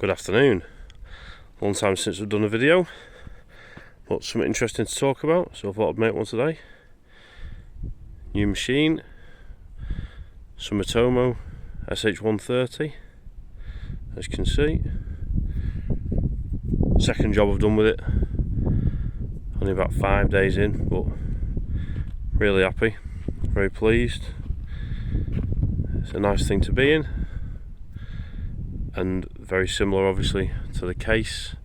Good afternoon. Long time since we've done a video, but something interesting to talk about, so I thought I'd make one today. New machine, Sumitomo SH130, as you can see. Second job I've done with it, only about 5 days in, but really happy, very pleased. It's a nice thing to be in, and very similar obviously to the case.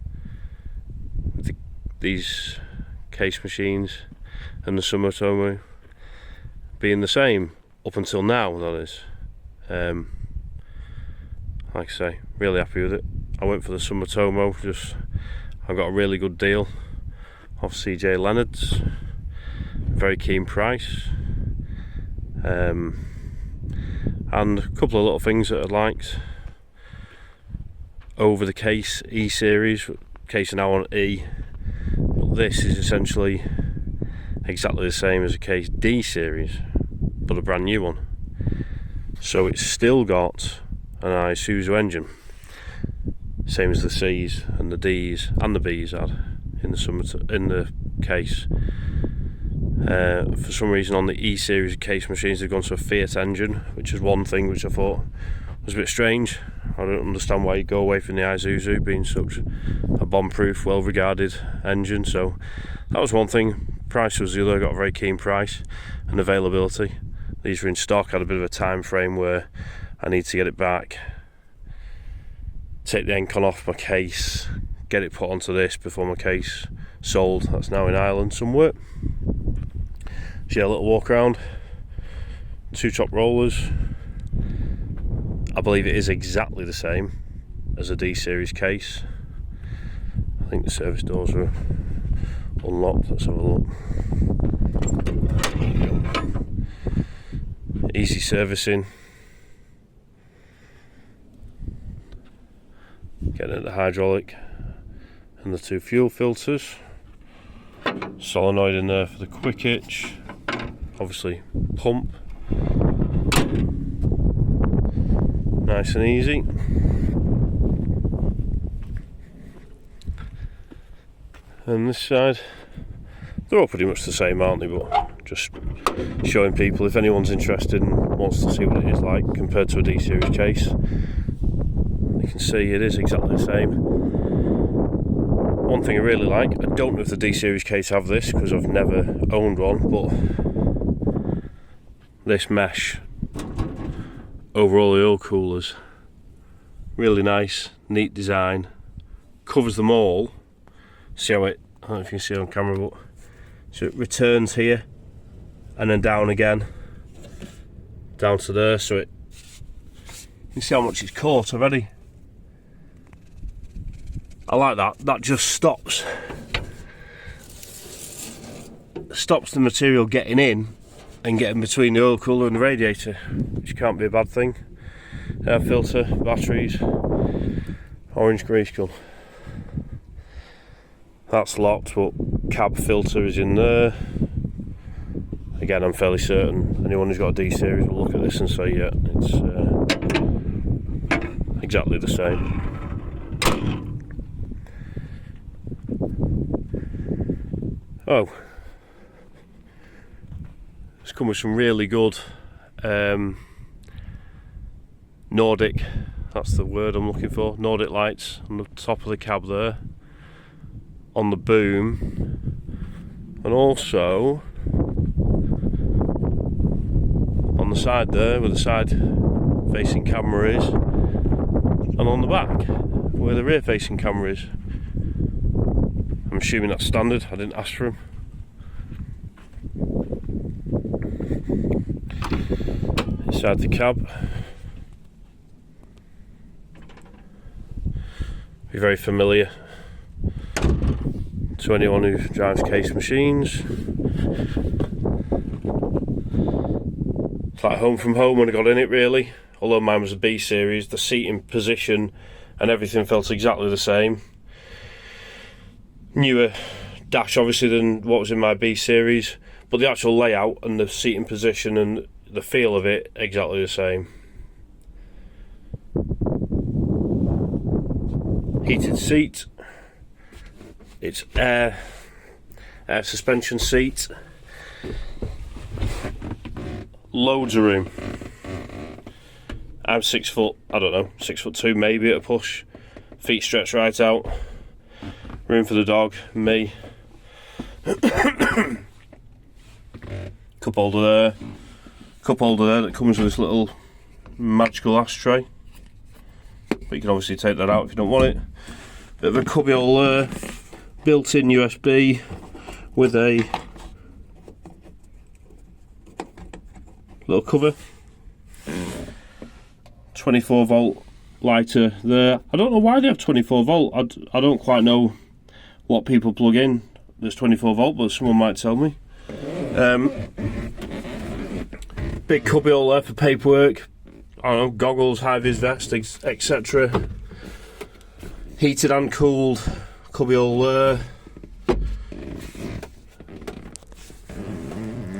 These case machines and the Sumitomo being the same up until now, that is. Like I say, really happy with it. I went for the Sumitomo, I got a really good deal off CJ Leonard's, very keen price, and a couple of little things that I liked over the case E series. Case are now on E, but this is essentially exactly the same as a case D series, but a brand new one. So it's still got an Isuzu engine, same as the C's and the D's and the B's had in the case. For some reason on the E series case machines they've gone to a Fiat engine, which is one thing which I thought was a bit strange. I don't understand why you go away from the Isuzu being such a bomb-proof, well-regarded engine. So that was one thing. Price was the other. I got a very keen price, and availability. These were in stock. I had a bit of a time frame where I need to get it back, take the Encon off my case, get it put onto this before my case sold. That's now in Ireland somewhere. So yeah, a little walk around, 2 top rollers. I believe it is exactly the same as a D series case. I think the service doors are unlocked. Let's have a look. Easy servicing. Getting at the hydraulic and the 2 fuel filters. Solenoid in there for the quick hitch. Obviously pump. Nice and easy. And this side, they're all pretty much the same, aren't they? But just showing people, if anyone's interested and wants to see what it is like compared to a D series case, you can see it is exactly the same. One thing I really like, I don't know if the D series case have this because I've never owned one, but this mesh over all the oil coolers, really nice, neat design, covers them all. See how it, I don't know if you can see it on camera, but so it returns here and then down again, down to there, so it, you can see how much it's caught already. I like that. That just stops the material getting in and getting between the oil cooler and the radiator, which can't be a bad thing. Air filter, batteries, orange grease gun. That's locked, but cab filter is in there. Again, I'm fairly certain anyone who's got a D series will look at this and say, yeah, it's exactly the same. Oh, it's come with some really good Nordic, that's the word I'm looking for, Nordic lights on the top of the cab there, on the boom, and also on the side there where the side facing camera is, and on the back where the rear facing camera is. I'm assuming that's standard, I didn't ask for them. Inside the cab, be very familiar to anyone who drives case machines. It's like home from home when I got in it, really. Although mine was a B series, the seating position and everything felt exactly the same. Newer dash obviously than what was in my B series, but the actual layout and the seating position and the feel of it exactly the same. heated seat. It's air suspension seat. Loads of room. I'm 6 foot, I don't know, 6'2" maybe at a push. Feet stretched right out. Room for the dog, me. Cup holder there. Cup holder there that comes with this little magical ashtray. But you can obviously take that out if you don't want it. Bit of a cubby hole there. Built-in USB with a little cover. 24 volt lighter there. I don't know why they have 24 volt. I don't quite know what people plug in that's 24 volt, but someone might tell me. Big cubby hole there for paperwork. I don't know, goggles, high-vis vest, etc. Heated and cooled cubby hole there.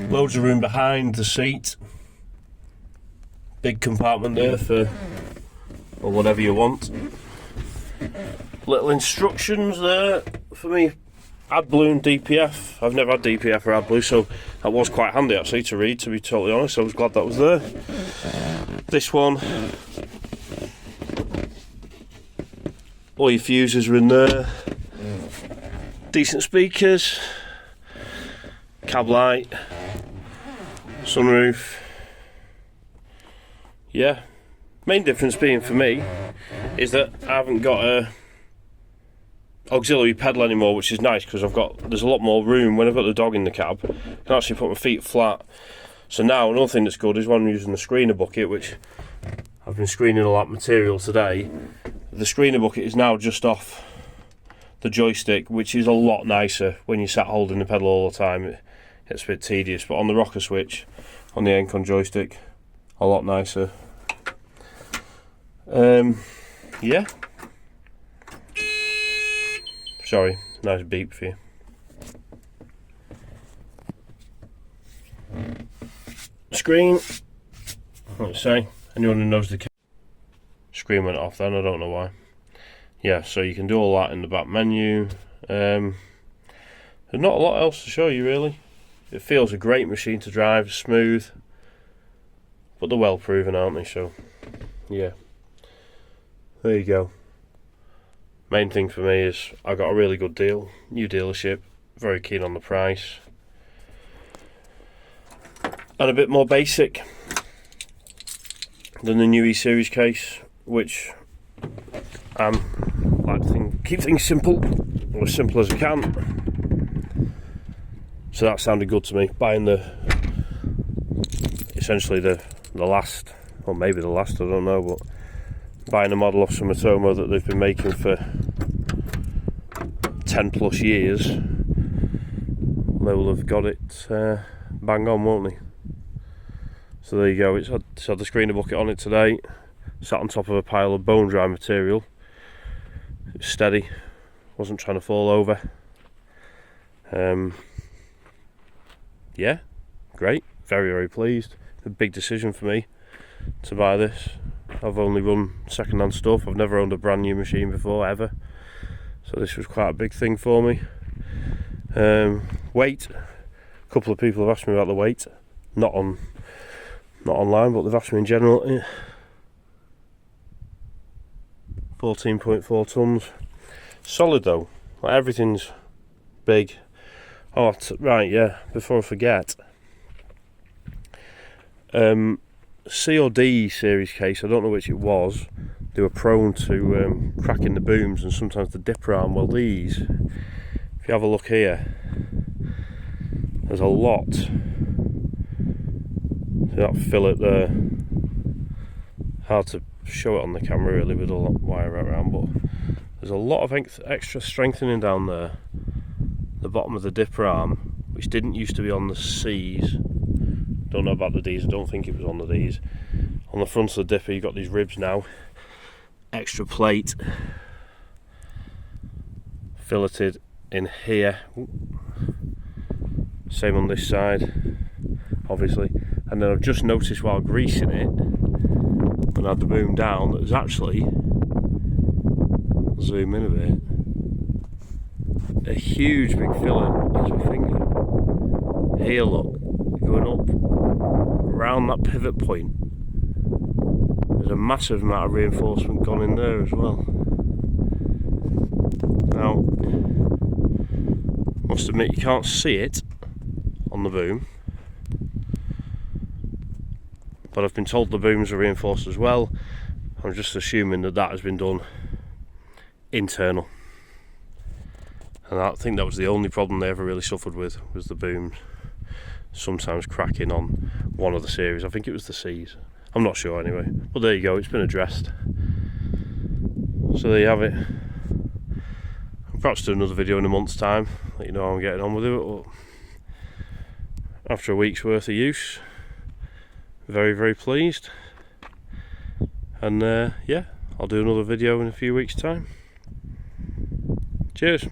Loads of room behind the seat. Big compartment there for or whatever you want. Little instructions there for me. AdBlue and DPF. I've never had DPF or AdBlue, so that was quite handy actually to read, to be totally honest. I was glad that was there. This one, all your fuses are in there. Decent speakers, cab light, sunroof. Yeah, main difference being for me is that I haven't got a auxiliary pedal anymore, which is nice because there's a lot more room when I've got the dog in the cab. I can actually put my feet flat. So now another thing that's good is when I'm using the screener bucket, which I've been screening a lot of material today. The screener bucket is now just off the joystick, which is a lot nicer when you sat holding the pedal all the time. It gets a bit tedious, but on the rocker switch, on the Encon joystick, a lot nicer. Yeah. Sorry, nice beep for you. Screen. Let's say anyone who knows the screen went off then, I don't know why. Yeah, so you can do all that in the back menu. There's not a lot else to show you really. It feels a great machine to drive, smooth, but they're well proven, aren't they? So yeah, there you go. Main thing for me is I got a really good deal, new dealership, very keen on the price, and a bit more basic than the new E-Series case, which I like to keep things simple, or as simple as I can. So that sounded good to me, buying essentially the last, or maybe the last, I don't know, but buying a model of Sumitomo that they've been making for 10 plus years. They will have got it bang on, won't they? So there you go, it's had the screener bucket on it today, sat on top of a pile of bone dry material. It was steady, wasn't trying to fall over. Yeah, great, very, very pleased. A big decision for me to buy this. I've only run second-hand stuff. I've never owned a brand new machine before, ever. So this was quite a big thing for me. Weight. A couple of people have asked me about the weight. Not online, but they've asked me in general. 14.4 tons. Solid though. Like, everything's big. Oh, right, yeah. Before I forget. C or D series case, I don't know which it was, they were prone to cracking the booms and sometimes the dipper arm. Well, these, if you have a look here, there's a lot. See that fillet there, hard to show it on the camera really with all that wire around, but there's a lot of extra strengthening down there, the bottom of the dipper arm, which didn't used to be on the C's. Don't know about the D's, I don't think it was on the D's. On the front of the dipper you've got these ribs now, extra plate, filleted in here. Same on this side, obviously. And then I've just noticed while greasing it, when I had the boom down, that there's actually I'll zoom in a bit. A huge big fillet, as my finger. Here look, going up around that pivot point. There's a massive amount of reinforcement gone in there as well. Now, must admit you can't see it on the boom, but I've been told the booms are reinforced as well. I'm just assuming that that has been done internal, and I think that was the only problem they ever really suffered with, was the booms sometimes cracking on one of the series. I think it was the C's, I'm not sure anyway, but there you go, it's been addressed. So there you have it. I'll perhaps do another video in a month's time, let you know how I'm getting on with it. But after a week's worth of use, very, very pleased. And yeah, I'll do another video in a few weeks' time. Cheers.